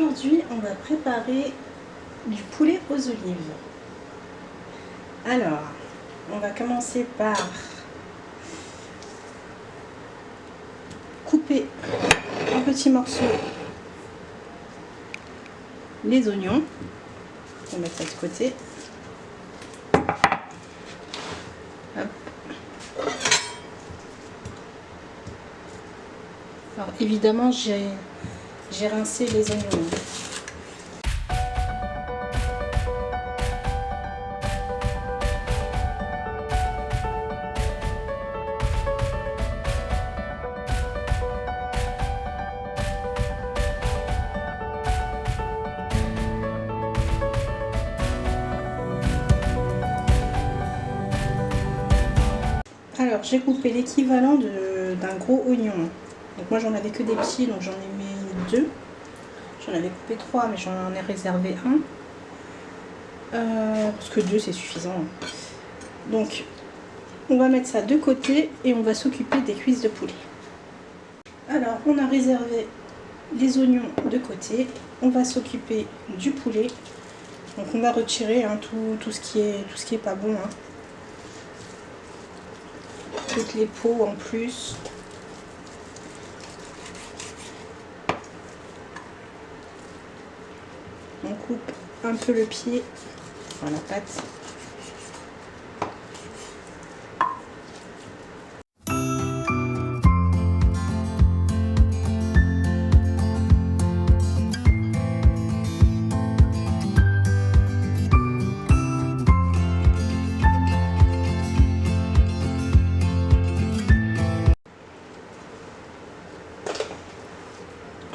Aujourd'hui, on va préparer du poulet aux olives. Alors, on va commencer par couper en petits morceaux les oignons. On va mettre ça de côté. Hop. Alors évidemment, j'ai rincé les oignons. Alors j'ai coupé l'équivalent d'un gros oignon. Donc moi j'en avais que des petits, donc j'en ai mis 2. J'en avais coupé 3, mais j'en ai réservé un. Parce que 2 c'est suffisant. Donc on va mettre ça de côté et on va s'occuper des cuisses de poulet. Alors on a réservé les oignons de côté. On va s'occuper du poulet. Donc on va retirer tout ce qui est pas bon. Toutes les peaux en plus. On coupe un peu le pied dans la pâte.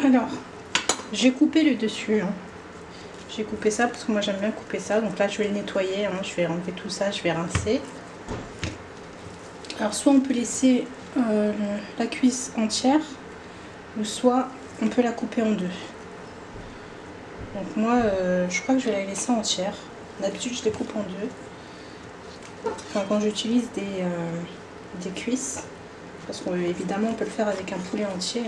Alors, j'ai coupé le dessus. J'ai coupé ça parce que moi j'aime bien couper ça. Donc là je vais le nettoyer, je vais enlever tout ça, je vais rincer. Alors soit on peut laisser la cuisse entière, ou soit on peut la couper en deux. Donc moi je crois que je vais la laisser entière. D'habitude je les coupe en deux. Enfin, quand j'utilise des cuisses. Parce qu'évidemment on peut le faire avec un poulet entier.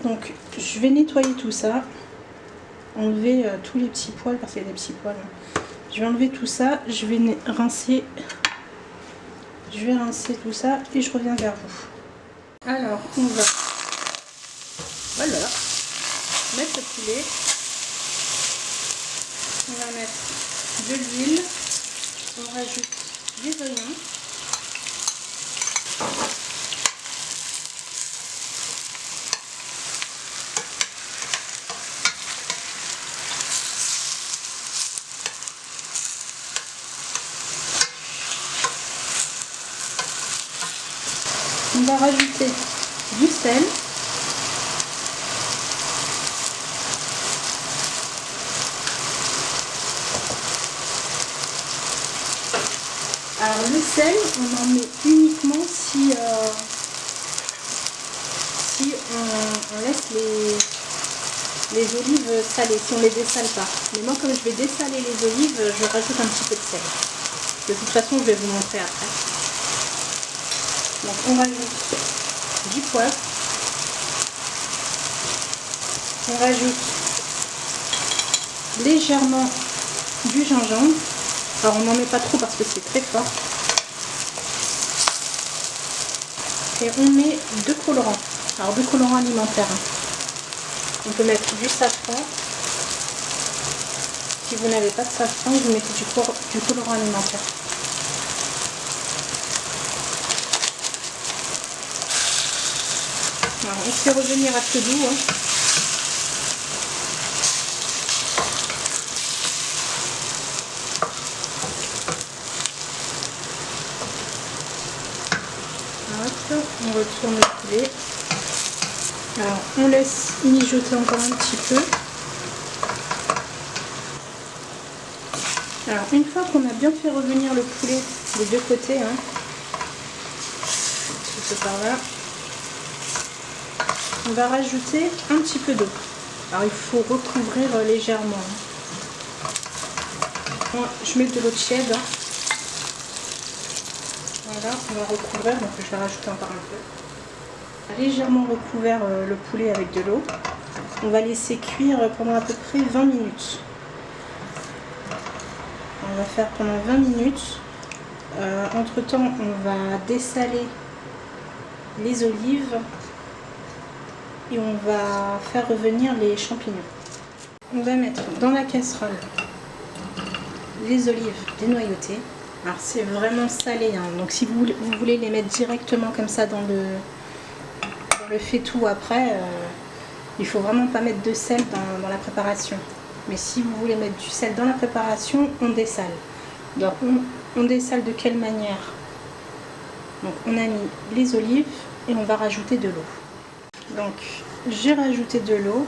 Donc je vais nettoyer tout ça, enlever tous les petits poils parce qu'il y a des petits poils. Je vais enlever tout ça, je vais rincer tout ça et je reviens vers vous. Alors on va mettre le poulet, on va mettre de l'huile, on rajoute des oignons. On va rajouter du sel. Alors le sel, on en met uniquement si on laisse les olives salées, si on les dessale pas. Mais moi comme je vais dessaler les olives, je rajoute un petit peu de sel. De toute façon je vais vous montrer après. Donc on rajoute du poivre, on rajoute légèrement du gingembre. Alors on n'en met pas trop parce que c'est très fort. Et on met 2 colorants. Alors 2 colorants alimentaires. On peut mettre du safran. Si vous n'avez pas de safran, vous mettez du colorant alimentaire. Alors, on fait revenir à feu doux. Hop, on retourne le poulet. Alors, on laisse mijoter encore un petit peu. Alors, une fois qu'on a bien fait revenir le poulet des deux côtés, tout par là, on va rajouter un petit peu d'eau. Alors il faut recouvrir légèrement. Moi, je mets de l'eau tiède. Voilà, on va recouvrir, donc je vais rajouter encore un peu. Légèrement recouvert le poulet avec de l'eau. On va laisser cuire pendant à peu près 20 minutes. On va faire pendant 20 minutes. Entre temps, on va dessaler les olives et on va faire revenir les champignons. On va mettre dans la casserole les olives dénoyautées. Alors c'est vraiment salé, hein. Donc si vous voulez les mettre directement comme ça dans le faitout après, il faut vraiment pas mettre de sel dans la préparation. Mais si vous voulez mettre du sel dans la préparation, on dessale. Donc on dessale de quelle manière? Donc on a mis les olives et on va rajouter de l'eau. Donc j'ai rajouté de l'eau,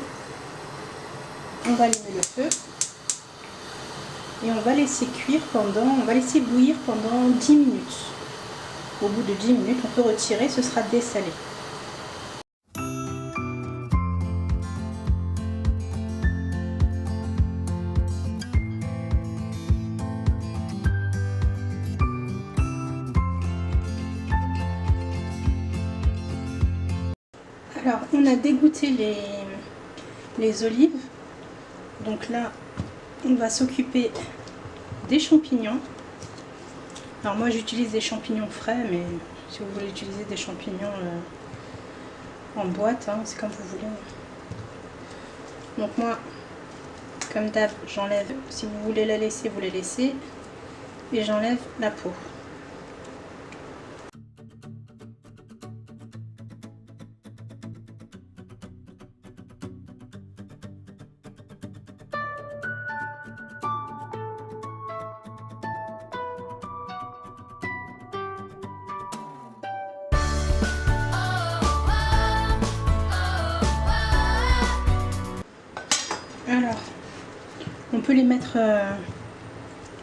on va allumer le feu et on va laisser bouillir pendant 10 minutes. Au bout de 10 minutes, on peut retirer, ce sera dessalé. Alors, on a dégoûté les olives. Donc là, on va s'occuper des champignons. Alors moi, j'utilise des champignons frais, mais si vous voulez utiliser des champignons en boîte, hein, c'est comme vous voulez. Donc moi, comme d'hab, j'enlève, si vous voulez la laisser, vous la laissez. Et j'enlève la peau. Alors, on peut les mettre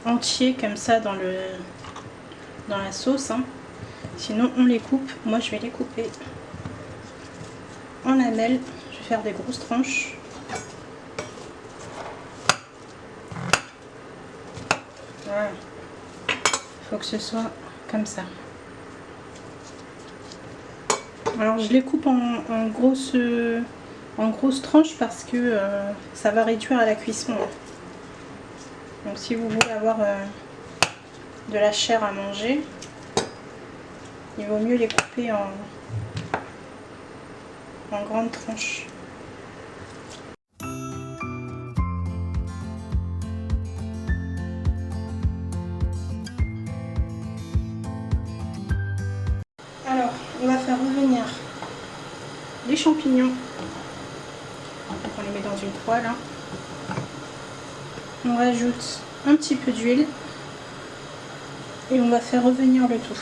entiers comme ça dans la sauce, hein. Sinon on les coupe. Moi je vais les couper en lamelles. Je vais faire des grosses tranches. Voilà. Il faut que ce soit comme ça. Alors je les coupe en grosses tranches parce que ça va réduire à la cuisson. Donc si vous voulez avoir de la chair à manger, il vaut mieux les couper en grandes tranches. Alors, on va faire revenir les champignons. Donc on les met dans une poêle, hein. On rajoute un petit peu d'huile et on va faire revenir le tout.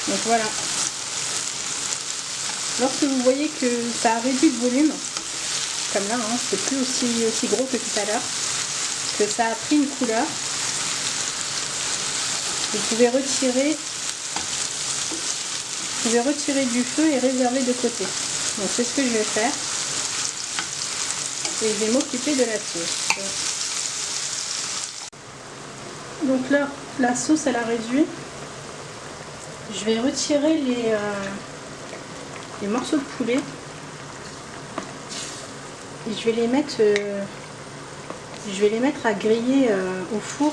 Donc voilà. Lorsque vous voyez que ça a réduit de volume, comme là, hein, c'est plus aussi gros que tout à l'heure, que ça a pris une couleur, vous pouvez retirer du feu et réserver de côté. Donc c'est ce que je vais faire. Et je vais m'occuper de la sauce. Donc là, la sauce elle a réduit. Je vais retirer les morceaux de poulet et je vais les mettre à griller au four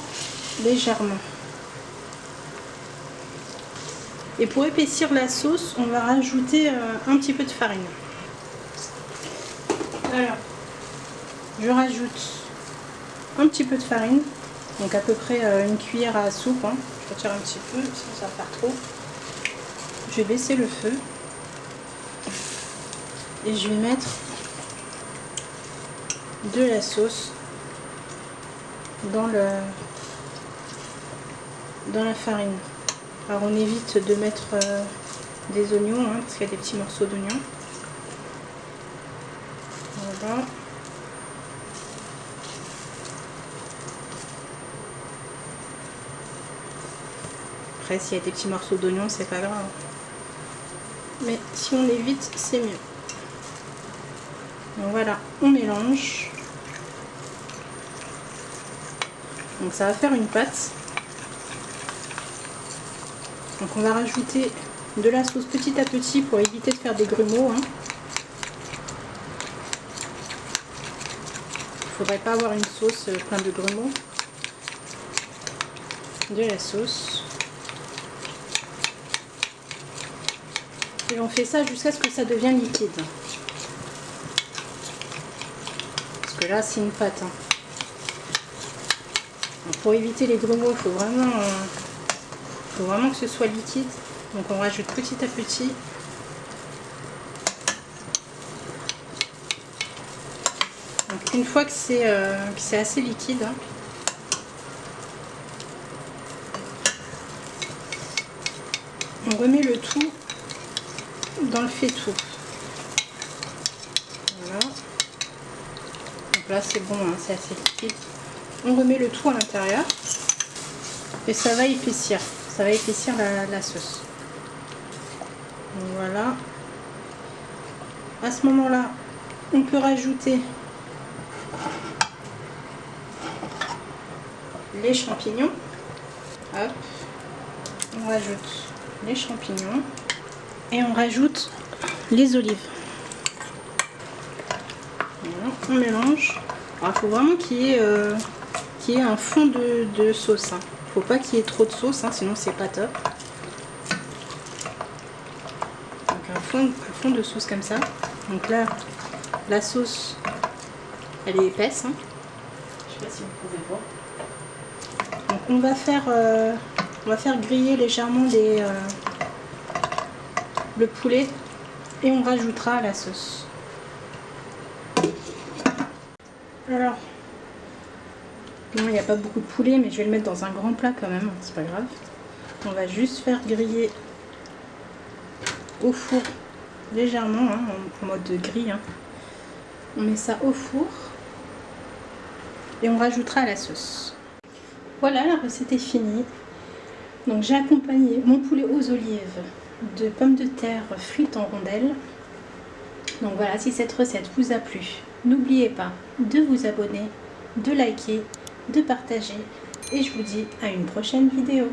légèrement. Et pour épaissir la sauce, on va rajouter un petit peu de farine. Alors, je rajoute un petit peu de farine, donc à peu près une cuillère à soupe, hein. Je retire un petit peu, sinon ça va faire trop. Je vais baisser le feu et je vais mettre de la sauce dans la farine. Alors on évite de mettre des oignons, hein, parce qu'il y a des petits morceaux d'oignons. Voilà. Après s'il y a des petits morceaux d'oignons, c'est pas grave. mais si on évite, c'est mieux. Donc voilà, on mélange. Donc ça va faire une pâte. Donc on va rajouter de la sauce petit à petit pour éviter de faire des grumeaux. Hein. Il ne faudrait pas avoir une sauce pleine de grumeaux. De la sauce. Et on fait ça jusqu'à ce que ça devienne liquide. Parce que là c'est une pâte. Hein. Donc pour éviter les grumeaux, il faut vraiment que ce soit liquide. Donc on rajoute petit à petit. Donc une fois que c'est assez liquide, hein, on remet le tout dans le faitout. Voilà. Donc là c'est bon, hein, c'est assez liquide. On remet le tout à l'intérieur et ça va épaissir. Ça va épaissir la sauce. Donc voilà. À ce moment-là, on peut rajouter les champignons. Hop. On rajoute les champignons et on rajoute les olives. Voilà, on mélange. Alors, il faut vraiment qu'il y ait un fond de sauce. Hein. Faut pas qu'il y ait trop de sauce, hein, sinon c'est pas top. Donc un fond de sauce comme ça. Donc là, la sauce, elle est épaisse. Hein. Je sais pas si vous pouvez voir. Donc on va faire griller légèrement le poulet et on rajoutera la sauce. Alors, non, il n'y a pas beaucoup de poulet, mais je vais le mettre dans un grand plat quand même, c'est pas grave. On va juste faire griller au four légèrement, hein, en mode grille. Hein. On met ça au four et on rajoutera la sauce. Voilà, la recette est finie. Donc j'ai accompagné mon poulet aux olives de pommes de terre frites en rondelles. Donc voilà, si cette recette vous a plu, n'oubliez pas de vous abonner, de liker, de partager et je vous dis à une prochaine vidéo.